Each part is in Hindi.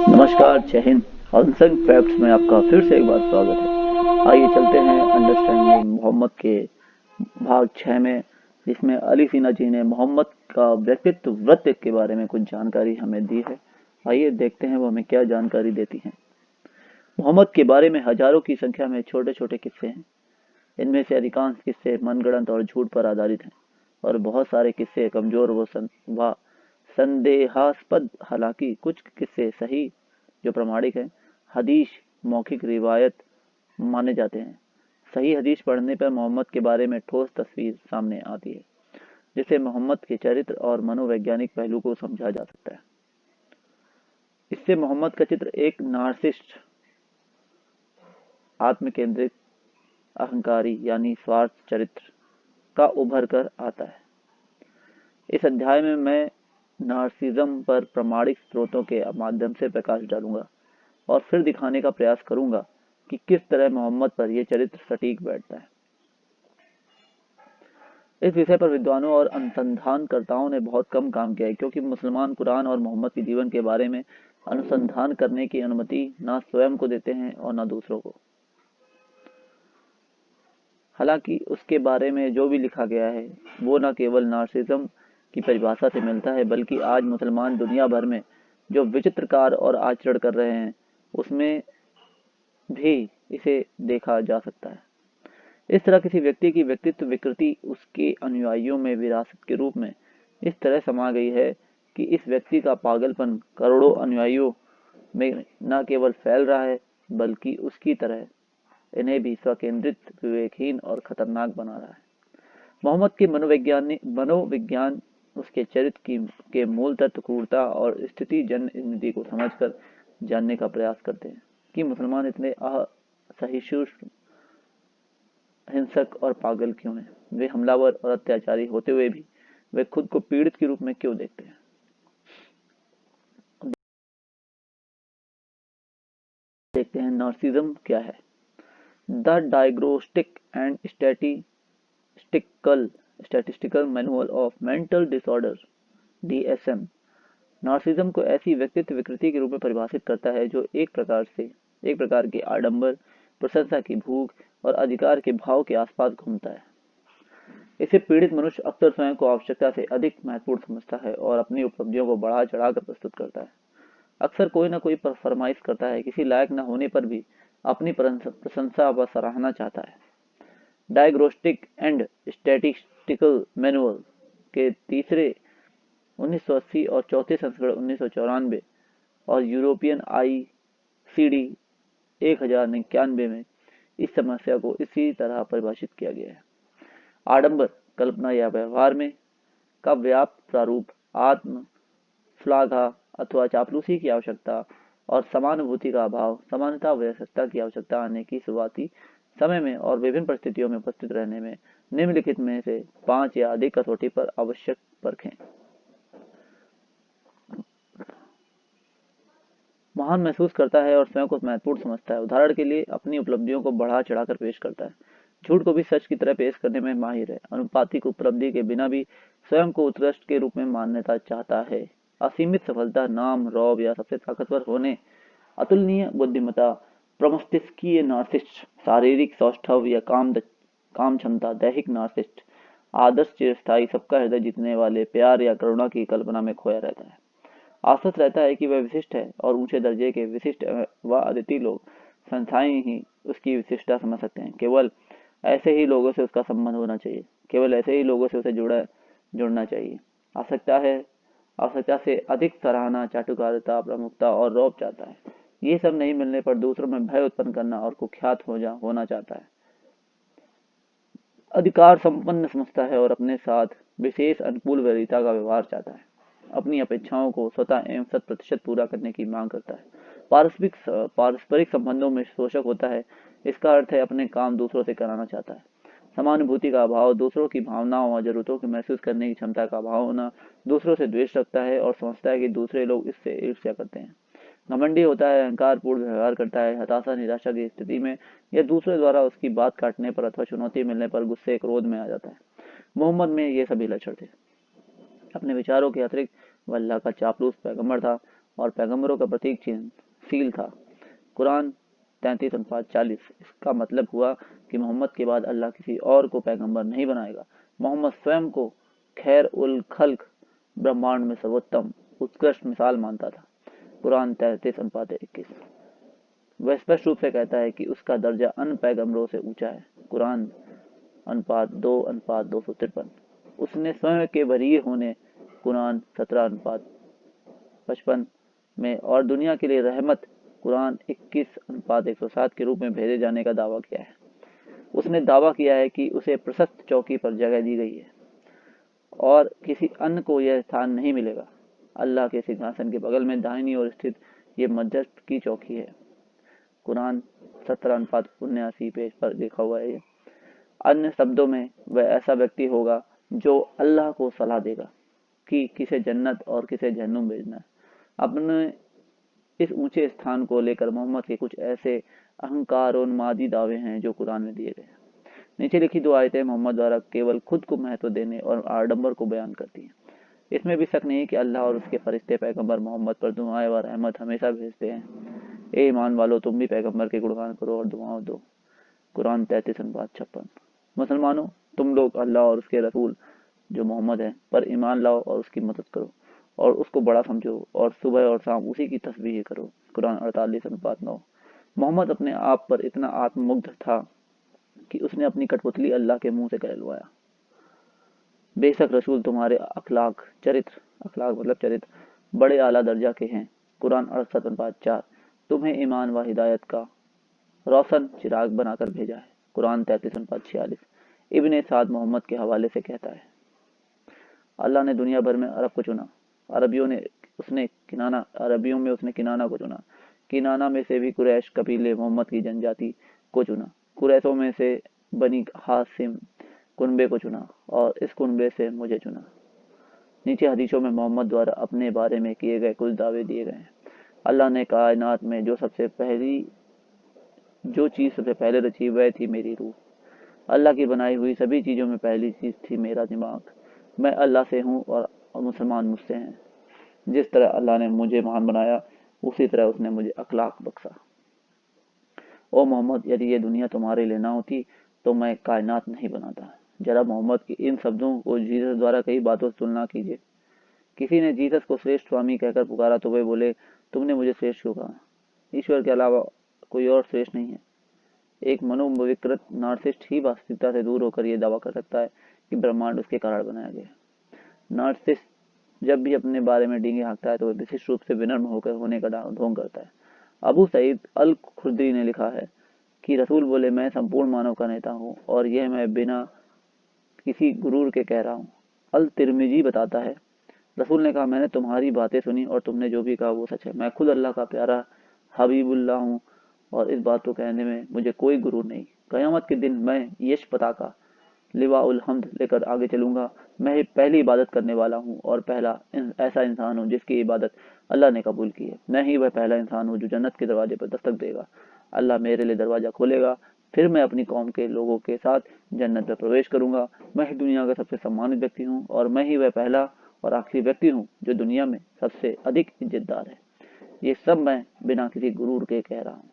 नमस्कार, जय हिंद। अनसंग फैक्ट्स में आपका फिर से एक बार स्वागत है। आइए चलते हैं अंडरस्टैंडिंग मोहम्मद के भाग 6 में, जिसमें अली सिन्हा जी ने मोहम्मद का व्यक्तित्व वृत्त के बारे में कुछ जानकारी हमें दी है। आइए देखते हैं वो हमें क्या जानकारी देती हैं। मोहम्मद के बारे में हजारों की संख्या में छोटे छोटे किस्से हैं। इनमें से अधिकांश किस्से मनगढ़ंत और झूठ पर आधारित हैं, और बहुत सारे किस्से कमजोर व संदेहास्पद। हालांकि कुछ किस्से सही जो प्रमाणिक है हदीस मौखिक रिवायत माने जाते हैं। सही हदीस पढ़ने पर मोहम्मद के बारे में ठोस तस्वीर सामने आती है, जिससे मोहम्मद के चरित्र और मनोवैज्ञानिक पहलू को समझा जा सकता है। इससे मोहम्मद का चित्र एक नार्सिस्ट, आत्मकेंद्रित, अहंकारी यानी स्वार्थ चरित्र का उभर कर आता है। इस अध्याय में मैं नार्सिज्म पर प्रामाणिक स्रोतों के माध्यम से प्रकाश डालूंगा और फिर दिखाने का प्रयास करूंगा कि किस तरह मोहम्मद पर यह चरित्र सटीक बैठता है। इस विषय पर विद्वानों और अनुसंधानकर्ताओं ने बहुत कम काम किया है, क्योंकि मुसलमान कुरान और मोहम्मद के जीवन के बारे में अनुसंधान करने की अनुमति न स्वयं को देते हैं और न दूसरों को। हालांकि उसके बारे में जो भी लिखा गया है वो न केवल नार्सिज्म की परिभाषा से मिलता है, बल्कि आज मुसलमान दुनिया भर में जो विचित्रकार और आचरण कर रहे हैं उसमें भी इसे देखा जा सकता है। इस तरह किसी व्यक्ति की व्यक्तित्व विकृति उसके अनुयायियों में विरासत के रूप में इस तरह समा गई है कि इस व्यक्ति का पागलपन करोड़ों अनुयायियों में न केवल फैल रहा है, बल्कि उसकी तरह इन्हें भी स्वकेंद्रित, विवेकहीन और खतरनाक बना रहा है। मोहम्मद के मनोविज्ञान उसके चरित्र के मूल तत्व क्रूरता और स्थिति जन्य नीति को समझकर जानने का प्रयास करते हैं कि मुसलमान इतने असहिष्णु, हिंसक और पागल क्यों हैं। वे हमलावर और अत्याचारी होते हुए भी वे खुद को पीड़ित के रूप में क्यों देखते हैं। देखते हैं नार्सिज्म क्या है। The diagnostic and statistical manual of mental disorder DSM narcissism को ऐसी व्यक्तित्व विकृति के रूप में परिभाषित करता है जो एक प्रकार की आडंबर, प्रशंसा की भूख और अधिकार के भाव के आसपास घूमता है। इसे पीड़ित मनुष्य अक्सर स्वयं को आवश्यकता से अधिक महत्वपूर्ण समझता है और अपनी उपलब्धियों को बढ़ा चढ़ाकर प्रस्तुत करता है। अक्सर कोई न कोई फरमाइश करता है, किसी लायक न होने पर भी अपनी प्रशंसा व सराहना चाहता है। डायग्नोस्टिक एंड स्टैटिस्टिकल मैनुअल के तीसरे 1980 और चौथे संस्करण 1994 और यूरोपियन ICD 1091 में इस समस्या को इसी तरह परिभाषित किया गया है। आडंबर, कल्पना या व्यवहार में का व्याप्त प्रारूप आत्म श्लाघा अथवा चापलूसी की आवश्यकता और समानुभूति का अभाव, समानता व सत्ता की आवश्यकता आने की शुरुआती समय में और विभिन्न परिस्थितियों में उपस्थित रहने में निम्नलिखित में से 5 या अधिक कसौटी पर आवश्यक परखें। महान महसूस करता है और स्वयं को महत्वपूर्ण समझता है। उदाहरण के लिए अपनी उपलब्धियों को बढ़ा चढ़ाकर पेश करता है। झूठ को भी सच की तरह पेश करने में माहिर है। अनुपातिक उपलब्धि के बिना भी स्वयं को उत्कृष्ट के रूप में मान्यता चाहता है। असीमित सफलता, नाम, रौब या सबसे ताकतवर होने, अतुलनीय बुद्धिमत्ता, प्रमस्तिष्कीय नार्सिस्ट, शारीरिक सौष्ठव या काम क्षमता, दैहिक नार्सिस्ट, आदर्श चिरस्थायी, सबका हृदय जीतने वाले, प्यार या करुणा की कल्पना में खोया रहता है। आश्वस्त रहता है कि वह विशिष्ट है और ऊंचे दर्जे के विशिष्ट व अद्वितीय लोग संस्थाएं ही उसकी विशिष्टता समझ सकते हैं। केवल ऐसे ही लोगों से उसका संबंध होना चाहिए, केवल ऐसे ही लोगों से उसे जुड़ना चाहिए। आवश्यकता से अधिक सराहना, चाटुकारिता, प्रमुखता और रौब चाहता है। ये सब नहीं मिलने पर दूसरों में भय उत्पन्न करना और कुख्यात होना चाहता है। अधिकार संपन्न समझता है और अपने साथ विशेष अनुकूल वरीयता का व्यवहार चाहता है। अपनी अपेक्षाओं को स्वतः एवं 100% पूरा करने की मांग करता है। पारस्परिक संबंधों में शोषक होता है। इसका अर्थ है अपने काम दूसरों से कराना चाहता है। समानुभूति का अभाव, दूसरों की भावनाओं और जरूरतों को महसूस करने की क्षमता का अभाव होना। दूसरों से द्वेष रखता है और समझता है कि दूसरे लोग इससे ईर्ष्या करते हैं। घमंडी होता है, अहंकार पूर्ण व्यवहार करता है। हताशा, निराशा की स्थिति में या दूसरे द्वारा उसकी बात काटने पर अथवा चुनौती मिलने पर गुस्से, क्रोध में आ जाता है। मोहम्मद में ये सभी लक्षण थे। अपने विचारों के अतिरिक्त वह अल्लाह का चापलूस पैगंबर था और पैगंबरों का प्रतीक चिन्ह सील था। कुरान 33 अनुपात 40। इसका मतलब हुआ कि मोहम्मद के बाद अल्लाह किसी और को पैगंबर नहीं बनाएगा। मोहम्मद स्वयं को खैर उल खल्क, ब्रह्मांड में सर्वोत्तम उत्कृष्ट मिसाल मानता था। कुरान 33 अनुपात 21। वह स्पष्ट रूप से कहता है कि उसका दर्जा अन्य पैगंबरों से ऊंचा है। कुरान अनुपात 2 अनुपात 253। उसने स्वयं के वरीय होने, कुरान 17 अनुपात 55 में, और दुनिया के लिए रहमत, कुरान 21 अनुपात 107 के रूप में भेजे जाने का दावा किया है। उसने दावा किया है कि उसे प्रशस्त चौकी पर जगह दी गई है और किसी अन्य को यह स्थान नहीं मिलेगा। अल्लाह के सिंहासन के बगल में दाहिनी ओर स्थित ये मध्यस्थ की चौकी है। कुरान 17 अनुपात 79 पेज पर लिखा हुआ है। अन्य शब्दों में, वह ऐसा व्यक्ति होगा जो अल्लाह को सलाह देगा कि किसे जन्नत और किसे जहन्नुम भेजना है। अपने इस ऊंचे स्थान को लेकर मोहम्मद के कुछ ऐसे अहंकारोन्मादी दावे हैं जो कुरान में दिए गए हैं। नीचे लिखी दो आयतें मोहम्मद द्वारा केवल खुद को महत्व देने और आडंबर को बयान करती हैं। इसमें भी शक नहीं कि अल्लाह और उसके फरिश्ते पैगंबर मोहम्मद पर दुआएं व रहमत हमेशा भेजते हैं। ए ईमान वालों, तुम भी पैगंबर के गुणगान करो और दुआओं दो। कुरान 33 अनुपात 56। मुसलमानों, तुम लोग अल्लाह और उसके रसूल जो मोहम्मद है पर ईमान लाओ और उसकी मदद करो और उसको बड़ा समझो और सुबह और शाम उसी की तस्बीह करो। कुरान 48 अनुपात 9। मोहम्मद अपने आप पर इतना आत्ममुग्ध था कि उसने अपनी कठपुतली अल्लाह के मुंह से कहलवाया। बेशक रसूल तुम्हारे अखलाक मतलब चरित्र बड़े आला दर्जा के हैं। कुरान 68 अनुपात 4। तुम्हें ईमान व हिदायत का रोशन चिराग बनाकर भेजा है। कुरान 33 अनुपात 46। इब्ने साद मोहम्मद के हवाले से कहता है, अल्लाह ने दुनिया भर में अरब को चुना। अरबियों में उसने किनाना को चुना। किनाना में से भी कुरैश कबीले मोहम्मद की जनजाति को चुना। कुरैशों में से बनी हाशिम कुनबे को चुना और इस कुनबे से मुझे चुना। नीचे हदीसों में मोहम्मद द्वारा अपने बारे में किए गए कुछ दावे दिए गए हैं। अल्लाह ने कायनात में जो चीज सबसे पहले रची वह थी मेरी रूह। अल्लाह की बनाई हुई सभी चीजों में पहली चीज थी मेरा दिमाग। मैं अल्लाह से हूँ और मुसलमान मुझसे हैं। जिस तरह अल्लाह ने मुझे महान बनाया उसी तरह उसने मुझे अखलाक बख्शा। ओ मोहम्मद, यदि ये दुनिया तुम्हारे लिए ना होती तो मैं कायनात नहीं बनाता। जरा मोहम्मद की इन शब्दों को जीसस द्वारा कई बातों से तुलना कीजिए। किसी ने जीसस को श्रेष्ठ स्वामी कहकर पुकारा तो वे बोले, तुमने मुझे श्रेष्ठ क्यों कहा? ईश्वर के अलावा कोई और श्रेष्ठ नहीं है। एक मनोविकृत नार्सिस्ट ही वास्तविकता से दूर होकर यह दावा कर सकता है कि ब्रह्मांड उसके कारण बनाया गया। नार्सिस्ट जब भी अपने बारे में डींगे हाँकता है तो वह विशिष्ट रूप से विनम्र होकर होने का ढोंग करता है। अबू सईद अल खुदरी ने लिखा है कि रसूल बोले, मैं संपूर्ण मानव का नेता हूँ और यह मैं बिना किसी गुरूर के कह रहा हूँ। अल तिरमिजी बताता है, रसूल ने कहा, मैंने तुम्हारी बातें सुनी और तुमने जो भी कहा वो सच है। मैं खुद अल्लाह का प्यारा हबीबुल्लाह हूँ और इस बात को कहने में मुझे कोई गुरूर नहीं। क़यामत के दिन मैं यश पताका लिवा उल हम्द लेकर आगे चलूंगा। मैं पहली इबादत करने वाला हूँ और पहला ऐसा इंसान हूँ जिसकी इबादत अल्लाह ने कबूल की है। मैं ही वह पहला इंसान हूँ जो जन्नत के दरवाजे पर दस्तक देगा। अल्लाह मेरे लिए दरवाजा खोलेगा, फिर मैं अपनी कौम के लोगों के साथ जन्नत में प्रवेश करूंगा। मैं ही दुनिया का सबसे सम्मानित व्यक्ति हूँ और मैं ही वह पहला और आखिरी व्यक्ति हूँ जो दुनिया में सबसे अधिक इज्जतदार है। ये सब मैं बिना किसी गुरूर के कह रहा हूँ।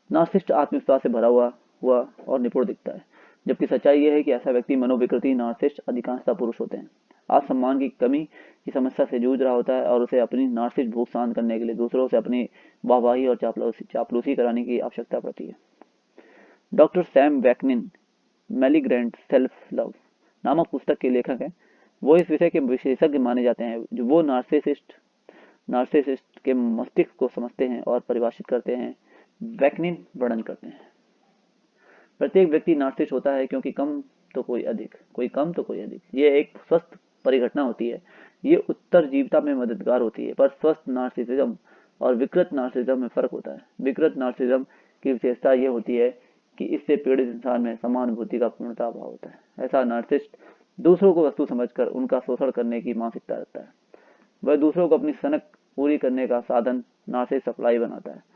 नार्सिस्ट आत्मविश्वास से भरा हुआ और निपुण दिखता है, जबकि सच्चाई यह है कि ऐसा व्यक्ति मनोविकृति नार्सिस्ट अधिकांशतः पुरुष होते हैं। आत्मसम्मान की कमी की समस्या से जूझ रहा होता है और उसे अपनी नार्सिस्ट भूख शांत करने के लिए दूसरों से अपनी वाहवाही और चापलूसी कराने की आवश्यकता पड़ती है। डॉक्टर सैम वैकनिन मेलिग्रेंट सेल्फ लव नामक पुस्तक के लेखक हैं। वो इस विषय के विशेषज्ञ माने जाते हैं जो वो नार्सिसिस्ट के मस्तिष्क को समझते हैं और परिभाषित करते हैं। वैकनिन वर्णन करते हैं, प्रत्येक व्यक्ति नार्सिसिस्ट होता है क्योंकि कोई कम तो कोई अधिक। ये एक स्वस्थ परिघटना होती है। ये उत्तरजीविता में मददगार होती है, पर स्वस्थ नार्सिसिज्म और विकृत नार्सिसिज्म में फर्क होता है। विकृत नार्सिसिज्म की विशेषता यह होती है कि इससे पीड़ित इंसान में समानुभूति का पूर्णता अभाव होता है। ऐसा नार्सिसिस्ट दूसरों को वस्तु समझकर उनका शोषण करने की मानसिकता रखता है। वह दूसरों को अपनी सनक पूरी करने का साधन नार्सिसिस्ट सप्लाई बनाता है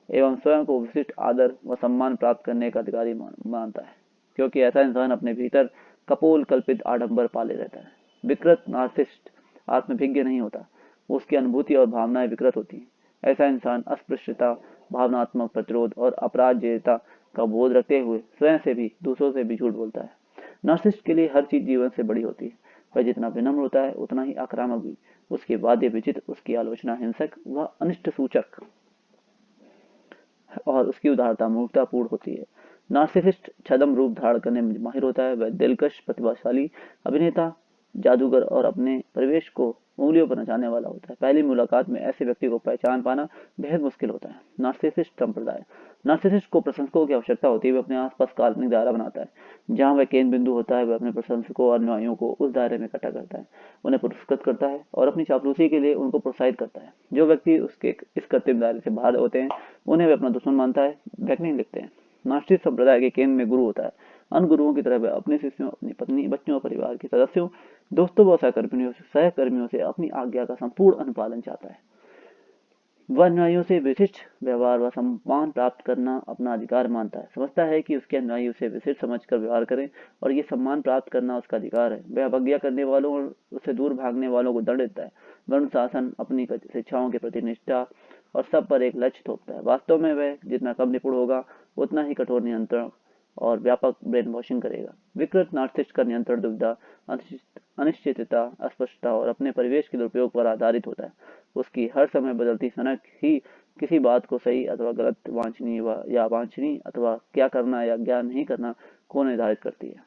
एवं स्वयं को विशिष्ट आदर व सम्मान प्राप्त करने का अधिकारी मानता है, क्योंकि ऐसा इंसान अपने भीतर कपोल कल्पित आडंबर पाले रहता है। विकृत नार्सिसिस्ट आत्मभिज्ञ नहीं होता, उसकी अनुभूति और भावनाएं विकृत होती हैं। ऐसा इंसान अस्पृश्यता, भावनात्मक प्रतिरोध और अपराजेयता का बोध रखते हुए स्वयं से भी दूसरों से भी झूठ बोलता है। नार्सिसिस्ट के लिए हर चीज जीवन से बड़ी होती है। वह जितना विनम्र होता है उतना ही आक्रामक भी, उसके वाद्य विचित्र, उसकी आलोचना हिंसक व अनिष्ट सूचक और उसकी उदारता मूर्खतापूर्ण होती है। नार्सिसिस्ट छद्म रूप धारण करने में माहिर होता है। वह दिलकश, प्रतिभाशाली, अभिनेता, जादूगर और अपने परिवेश को उंगलियों पर नचाने वाला होता है। पहली मुलाकात में ऐसे व्यक्ति को पहचान पाना बेहद मुश्किल होता है। नार्सिसिस्ट संप्रदाय। नार्सिसिस्ट को प्रशंसकों की आवश्यकता होती है। वह अपने आसपास काल्पनिक दायरा बनाता है जहां वह केंद्र बिंदु होता है। वह अपने प्रशंसकों और अनुयायियों को उस दायरे में इकट्ठा करता है, उन्हें पुरस्कृत करता है और अपनी चापलूसी के लिए उनको प्रोत्साहित करता है। जो व्यक्ति उसके इस कृत्रिम दायरे से बाहर होते हैं उन्हें वह अपना दुश्मन मानता है। वैज्ञानिक लिखते हैं, नास्तिक संप्रदाय के केंद्र में गुरु होता है। अन्य गुरुओं की तरह वह अपने शिष्यों, अपनी पत्नी, बच्चों और परिवार के सदस्यों, दोस्तों व सहकर्मियों से अपनी आज्ञा का संपूर्ण अनुपालन चाहता है। वह अनुयायियों से विशिष्ट व्यवहार व सम्मान प्राप्त करना अपना अधिकार मानता है। समझता है कि उसके अनुयायी उसे विशिष्ट समझकर व्यवहार करें और ये सम्मान प्राप्त करना उसका अधिकार है। वह अवज्ञा करने वालों और उससे दूर भागने वालों को दंड देता है। वह अनुशासन, अपनी शिक्षाओं के प्रति निष्ठा और सब पर एक लक्ष्य थोपता है। वास्तव में वह जितना कम निपुण होगा उतना ही कठोर नियंत्रण और व्यापक ब्रेन वॉशिंग करेगा। विकृत नार्सिसिस्ट का नियंत्रण दुविधा, अनिश्चितता, अस्पष्टता और अपने परिवेश के दुरुपयोग पर आधारित होता है। उसकी हर समय बदलती सनक ही किसी बात को सही अथवा गलत, वांछनीय या अवांछनीय अथवा क्या करना या क्या नहीं करना को निर्धारित करती है।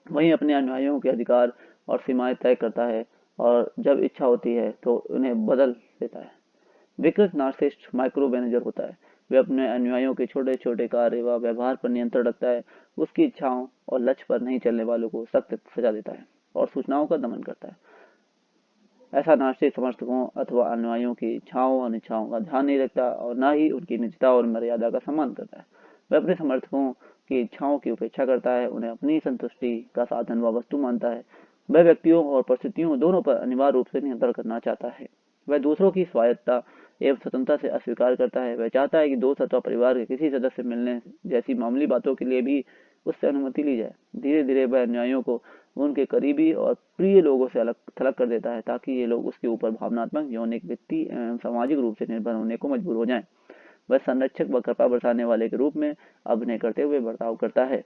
वहीं अपने अनुयायियों के अधिकार और सीमाएं तय करता है और जब इच्छा होती है तो उन्हें बदल देता है। विकृत नार्सिसिस्ट माइक्रो मैनेजर होता है। वह अपने अनुयायियों के छोटे छोटे कार्य व व्यवहार पर नियंत्रण रखता है। उसकी इच्छाओं और लक्ष्य पर नहीं चलने वालों को सख्त सजा देता है और सूचनाओं का दमन करता है। ऐसा नार्सिसिस्ट समर्थकों अथवा अनुयायियों की इच्छाओं और अनिच्छाओं का ध्यान नहीं रखता और न ही उनकी निजता और मर्यादा का सम्मान करता है। वह अपने समर्थकों की इच्छाओं की उपेक्षा करता है, उन्हें अपनी संतुष्टि का साधन व वस्तु मानता है। वह व्यक्तियों और परिस्थितियों दोनों पर अनिवार्य रूप से नियंत्रण करना चाहता है। वह दूसरों की स्वायत्तता एवं स्वतंत्रता से अस्वीकार करता है। वह चाहता है कि दोस्त अथवा परिवार के किसी सदस्य से मिलने जैसी मामूली बातों के लिए भी उससे अनुमति ली जाए। धीरे धीरे वह अनुयायियों को उनके करीबी और प्रिय लोगों से अलग थलग कर देता है ताकि ये लोग उसके ऊपर भावनात्मक, यौनिक, वित्तीय एवं सामाजिक रूप से निर्भर होने को मजबूर हो जाएं। वह संरक्षक व कृपा बरसाने वाले के रूप में अभिनय करते हुए बर्ताव करता है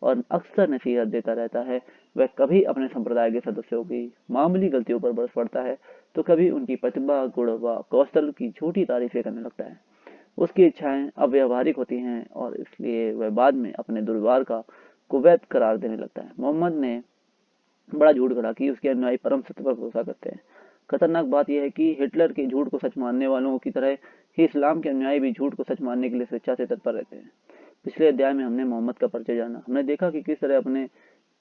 और अक्सर नसीहत देता रहता है। वह कभी अपने संप्रदाय के सदस्यों की मामूली गलतियों पर बरस पड़ता है तो कभी उनकी प्रतिभा, गुण व कौशल की छोटी तारीफें करने लगता है। उसकी इच्छाएं अव्यावहारिक होती हैं और इसलिए वह बाद में अपने दुर्व्यवहार का कुवैत करार देने लगता है। मोहम्मद ने बड़ा झूठ गढ़ा कि उसके अनुयायी परम सत्य पर भरोसा करते हैं। खतरनाक बात यह है कि हिटलर के झूठ को सच मानने वालों की तरह ही इस्लाम के अनुयायी भी झूठ को सच मानने के लिए स्वेच्छा से तत्पर रहते हैं। पिछले अध्याय में हमने मोहम्मद का परिचय जाना। हमने देखा कि किस तरह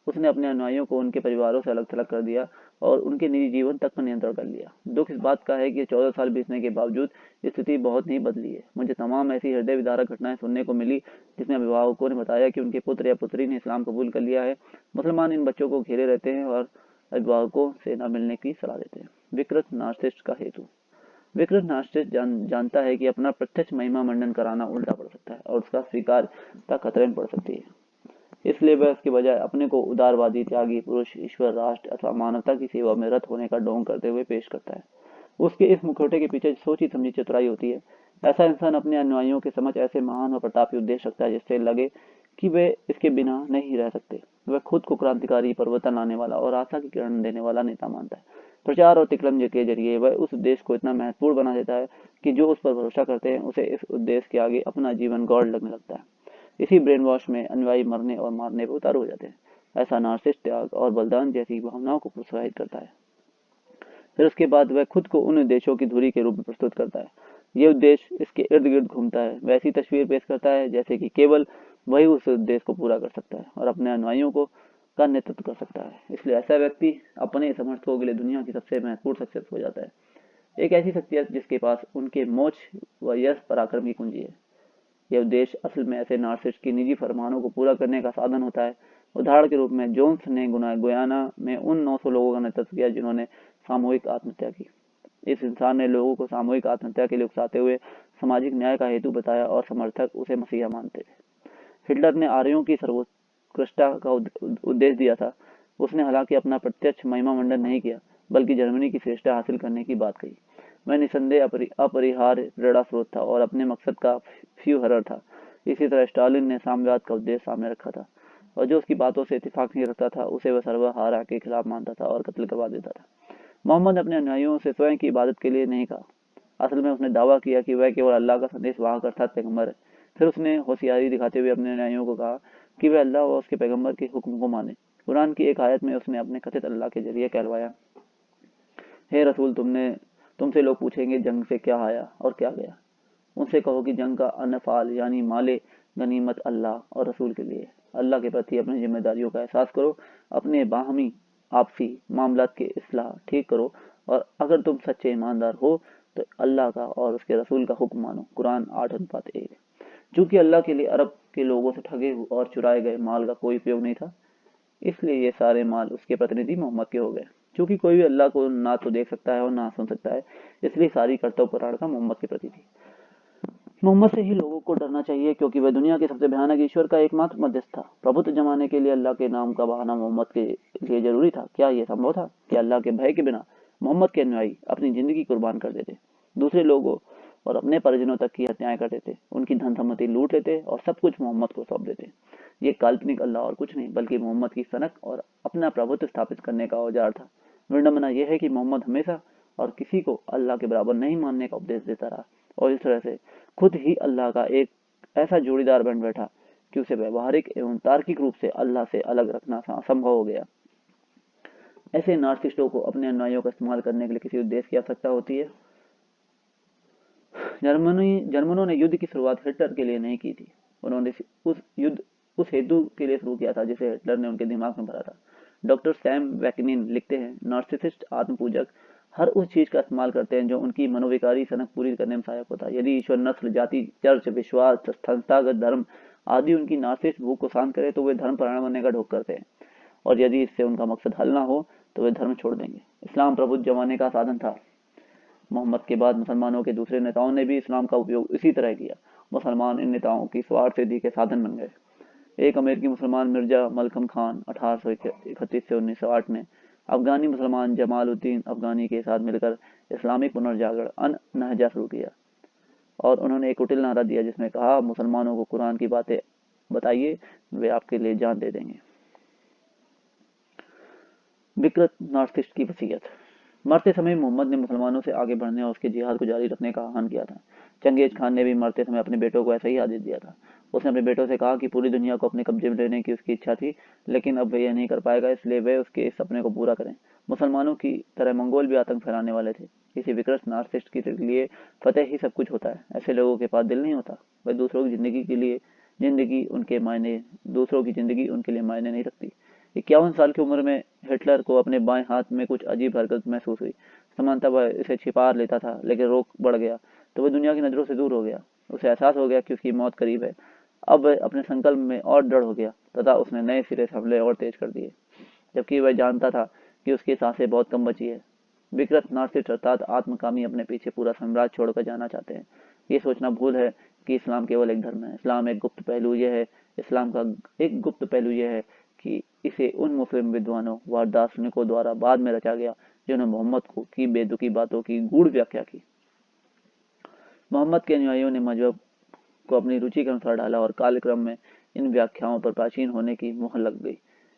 उसने अपने अनुयायियों को उनके परिवारों से अलग थलग कर दिया और उनके निजी जीवन तक पर नियंत्रण कर लिया। दुख इस बात का है कि 14 साल बीतने के बावजूद स्थिति बहुत नहीं बदली है। मुझे तमाम ऐसी हृदय विदारक घटनाएं सुनने को मिली जिसमें अभिभावकों ने बताया कि उनके पुत्र या पुत्री ने इस्लाम कबूल कर लिया है। मुसलमान इन बच्चों को घेरे रहते हैं और अभिभावकों से न मिलने की सलाह देते हैं। विकृत नार्सिसिस्ट का हेतु। विकृत नार्सिसिस्ट जानता है कि अपना प्रत्यक्ष महिमा मंडन कराना उल्टा पड़ सकता है और उसका स्वीकारता खतरे में पड़ सकती है। इसलिए वह इसके बजाय अपने को उदारवादी, त्यागी, पुरुष, ईश्वर, राष्ट्र अथवा मानवता की सेवा में रत होने का ढोंग करते हुए पेश करता है। उसके इस मुखौटे के पीछे सोची समझी चतुराई होती है। ऐसा इंसान अपने अनुयायियों के समझ ऐसे महान और प्रतापी उद्देश्य रखता है जिससे लगे कि वे इसके बिना नहीं रह सकते। वह खुद को क्रांतिकारी, परिवर्तन लाने वाला और आशा की किरण देने वाला नेता मानता है। प्रचार और तिकलम के जरिए वह उस उद्देश्य को इतना महत्वपूर्ण बना देता है कि जो उस पर भरोसा करते हैं उसे इस उद्देश्य के आगे अपना जीवन गौड़ लगने लगता है। इसी ब्रेन वॉश में अनुयायी मरने और मारने पर उतारू हो जाते हैं। ऐसा नार्सिसिस्ट त्याग और बलिदान जैसी भावनाओं को प्रोत्साहित करता है। फिर उसके बाद वह खुद को उन उद्देश्यों की धुरी के रूप में प्रस्तुत करता है। ये उद्देश्य इसके इर्द गिर्द घूमता है। वैसी तस्वीर पेश करता है जैसे कि केवल वही उस उद्देश्य को पूरा कर सकता है और अपने अनुयायियों को का नेतृत्व कर सकता है। इसलिए ऐसा व्यक्ति अपने समर्थकों के लिए दुनिया की सबसे महत्वपूर्ण शख्सियत हो जाता है। एक ऐसी शख्सियत जिसके पास उनके मोक्ष व यश पराक्रम की कुंजी है। यह उद्देश्य असल में ऐसे नार्सिसिस्ट की निजी फरमानों को पूरा करने का साधन होता है। उदाहरण के रूप में जोन्स ने गुयाना में उन 900 लोगों का नेतृत्व किया जिन्होंने सामूहिक आत्महत्या की। इस इंसान ने लोगों को सामूहिक आत्महत्या के लिए उकसाते हुए सामाजिक न्याय का हेतु बताया और समर्थक उसे मसीहा मानते थे। हिटलर ने आर्यों की सर्वोत्कृष्टता का उद्देश्य दिया था। उसने हालांकि अपना प्रत्यक्ष महिमा मंडन नहीं किया, बल्कि जर्मनी की श्रेष्ठता हासिल करने की बात कही। मैं निसंदेह अपरिहार्य प्रेरणा स्रोत था और अपने मकसद का फ्यूहरर था। इसी तरह स्टालिन ने साम्यवाद का उद्देश्य सामने रखा था, और जो उसकी बातों से इत्तेफाक नहीं रखता था उसे वह सर्वहारा के खिलाफ मानता था और कत्ल करवा देता था। मोहम्मद ने अपने अनुयायियों से स्वयं की इबादत के लिए नहीं कहा। असल में उसने दावा किया कि वह केवल अल्लाह का संदेश वाहक अर्थात पैगंबर है। फिर उसने होशियारी दिखाते हुए अपने अनुयायियों को कहा कि वे अल्लाह और उसके पैगंबर के हुक्म को माने। कुरान की एक आयत में उसने अपने कथित अल्लाह के जरिए कहलवाया, हे रसूल, तुमसे लोग पूछेंगे जंग से क्या आया और क्या गया। उनसे कहो कि जंग का अनफाल यानी माले गनीमत अल्लाह और रसूल के लिए। अल्लाह के प्रति अपनी जिम्मेदारियों का एहसास करो, अपने बाहमी आपसी मामलात के इस्लाह ठीक करो, और अगर तुम सच्चे ईमानदार हो तो अल्लाह का और उसके रसूल का हुक्म मानो। कुरान 8:1। चूंकि अल्लाह के लिए अरब के लोगों से ठगे और चुराए गए माल का कोई उपयोग नहीं था, इसलिए ये सारे माल उसके प्रतिनिधि मोहम्मद के हो गए। क्योंकि कोई भी अल्लाह को ना तो देख सकता है और ना सुन सकता है, इसलिए सारी कर्तव्य परायणता मोहम्मद के प्रति थी। मोहम्मद से ही लोगों को डरना चाहिए, क्योंकि वह दुनिया के सबसे भयानक ईश्वर का एकमात्र मध्यस्थ था। प्रभुत्व जमाने के लिए अल्लाह के नाम का बहाना मोहम्मद के लिए जरूरी था। क्या यह संभव था कि अल्लाह के भय के बिना मोहम्मद के अनुयायी अपनी जिंदगी कुर्बान कर देते, दूसरे लोगों और अपने परिजनों तक की हत्याएं कर देते, उनकी धन सम्पत्ति लूट लेते और सब कुछ मोहम्मद को सौंप देते। ये काल्पनिक अल्लाह और कुछ नहीं बल्कि मोहम्मद की सनक और अपना प्रभुत्व स्थापित करने का औजार था। विडंबना यह है कि मोहम्मद हमेशा और किसी को अल्लाह के बराबर नहीं मानने का उपदेश देता रहा, और इस तरह से खुद ही अल्लाह का एक ऐसा जोड़ीदार बन बैठा कि उसे व्यवहारिक एवं तार्किक रूप से अल्लाह से अलग रखना असंभव हो गया। ऐसे नार्सिस्टों को अपने अनुयायियों का इस्तेमाल करने के लिए किसी उद्देश्य की आवश्यकता होती है। जर्मनों ने युद्ध की शुरुआत हिटलर के लिए नहीं की थी। उन्होंने उस हेतु के लिए शुरू किया था जिसे हिटलर ने उनके दिमाग में भरा था। डॉक्टर सैम वैकनिन लिखते हैं, नार्सिसिस्ट आत्मपूजक हर उस चीज का इस्तेमाल करते हैं जो उनकी मनोविकारी सनक पूरी करने में सहायक होता है। यदि ईश्वर, नस्ल, जाति, चर्च, विश्वास, संस्थागत धर्म आदि उनकी नार्सिस्ट भूख को शांत करे तो वे धर्म परायण बनने का ढोक करते हैं, और यदि इससे उनका मकसद हल ना हो तो वे धर्म छोड़ देंगे। इस्लाम प्रभुत्व जमाने का साधन था। मोहम्मद के बाद मुसलमानों के दूसरे नेताओं ने भी इस्लाम का उपयोग इसी तरह किया। मुसलमान इन नेताओं की स्वार्थ सिद्धि के साधन बन गए। एक अमेरिकी मुसलमान मिर्जा मलकम खान 1831 से 1908 ने अफगानी मुसलमान जमालुद्दीन अफगानी के साथ मिलकर इस्लामिक पुनर्जागरण अन नहजा शुरू किया, और उन्होंने एक कुटिल नारा दिया जिसमें कहा, मुसलमानों को कुरान की बातें बताइए, वे आपके लिए जान दे देंगे। विकृत नार्सिस्ट की वसीयत। मरते समय मोहम्मद ने मुसलमानों से आगे बढ़ने और उसके जिहाद को जारी रखने का आह्वान किया था। चंगेज खान ने भी मरते समय अपने बेटों को ऐसा ही आदेश दिया था। उसने अपने बेटों से कहा कि पूरी दुनिया को अपने कब्जे में लेने की उसकी इच्छा थी, लेकिन अब वह यह नहीं कर पाएगा, इसलिए वे उसके इस सपने को पूरा करें। मुसलमानों की तरह मंगोल भी आतंक फैलाने वाले थे। किसी विकृत नार्सिस्ट के लिए फतेह ही सब कुछ होता है। ऐसे लोगों के पास दिल नहीं होता। वह दूसरों की जिंदगी उनके लिए मायने नहीं रखती। 51 साल की उम्र में हिटलर को अपने बाएं हाथ में कुछ अजीब हरकत महसूस हुई। सामान्यतः वह इसे छिपा लेता था, लेकिन रोग बढ़ गया तो वह दुनिया की नजरों से दूर हो गया। उसे एहसास हो गया कि उसकी मौत करीब है। अब वह अपने संकल्प में और दृढ़ हो गया तथा उसने नए सिरे से हमले और तेज कर दिए, जबकि वह जानता था कि उसकी सांसें बहुत कम बची है। विकृत नार्सिस्ट अर्थात आत्मकामी अपने पीछे पूरा साम्राज्य छोड़कर जाना चाहते हैं। ये सोचना भूल है कि इस्लाम केवल एक धर्म है। इस्लाम एक गुप्त पहलू यह है इस्लाम का एक गुप्त पहलू यह है कि इसे उन मुस्लिम विद्वानों व दार्शनिकों द्वारा बाद में रचा गया जिन्होंने मोहम्मद को की बेतुकी बातों की गूढ़ व्याख्या की। मोहम्मद के अनुयायियों ने मजहब को अपनी रुचि के अनुसार ढाला और कालक्रम में इन व्याख्याओं पर प्राचीन होने की मुहर लग गई,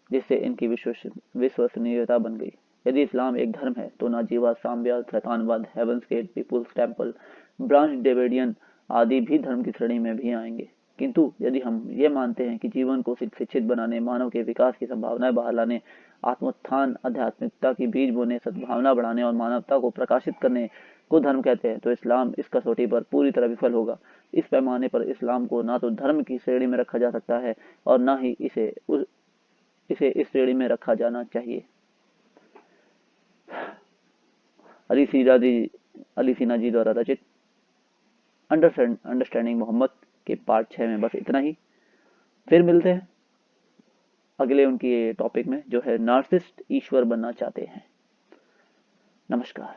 जिससे इनकी विश्वसनीयता बन गई। यदि इस्लाम एक धर्म है तो नाजीवाद, साम्यवाद, शैतानवाद, Heaven's Gate, Peoples Temple, Branch Davidian आदि भी धर्म की श्रेणी में भी आएंगे। किंतु यदि हम ये मानते हैं कि जीवन को शिक्षित बनाने, मानव के विकास की संभावनाएं बाहर लाने, आत्मोत्थान, आध्यात्मिकता की बीज बोने, सद्भावना बढ़ाने और मानवता को प्रकाशित करने को धर्म कहते हैं, तो इस्लाम इस कसौटी पर पूरी तरह विफल होगा। इस पैमाने पर इस्लाम को ना तो धर्म की श्रेणी में रखा जा सकता है और ना ही इसे इस श्रेणी में रखा जाना चाहिए। अली सीना जी द्वारा रचित अंडरस्टैंडिंग मोहम्मद के पार्ट 6 में बस इतना ही। फिर मिलते हैं अगले उनकी टॉपिक में, जो है नार्सिसिस्ट ईश्वर बनना चाहते हैं। नमस्कार।